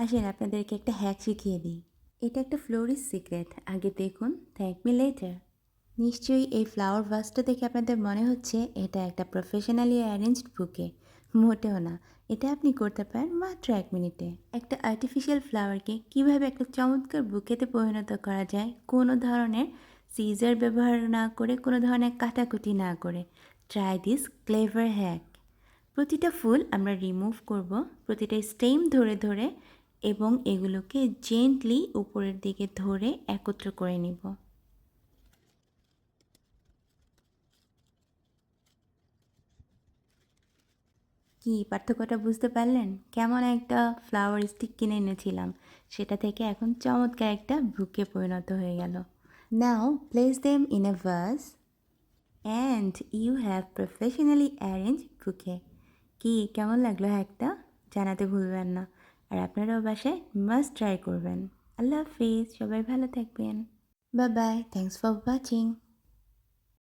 আসেন আপনাদেরকে একটা হ্যাক শিখিয়ে দিই। এটা একটা ফ্লোরিস্ট সিক্রেট। আগে দেখুন, থ্যাংক মি লেটার। নিশ্চয়ই এই ফ্লাওয়ার ভাসটা দেখে আপনাদের মনে হচ্ছে এটা একটা প্রফেশনালি অ্যারেঞ্জড বুকে। মোটেও না। এটা আপনি করতে পারেন মাত্র 1 মিনিটে। একটা আর্টিফিশিয়াল ফ্লাওয়ারকে কীভাবে একটা চমৎকার বুকেতে পরিণত করা যায় কোনো ধরনের সিজার ব্যবহার না করে, কোনো ধরনের কাটাকুটি না করে। Try this clever hack. প্রতিটা ফুল আমরা রিমুভ করব, প্রতিটা স্টেম ধরে ধরে, এবং এগুলোকে জেন্টলি উপরের দিকে ধরে একত্র করে নিব। কি পার্থক্যটা বুঝতে পারলেন? কেমন একটা ফ্লাওয়ার স্টিক কিনে এনেছিলাম, সেটা থেকে এখন চমৎকার একটা বুকে পরিণত হয়ে গেল। Now place them in a vase and you have professionally arrange bouquet. কি কেমন লাগলো হ্যাকটা? জানাতে ভুলবেন না। আর আপনারাও বাসায় মাস্ট ট্রাই করবেন। আল্লাহ হাফিজ, সবাই ভালো থাকবেন। Bye bye, thanks for watching.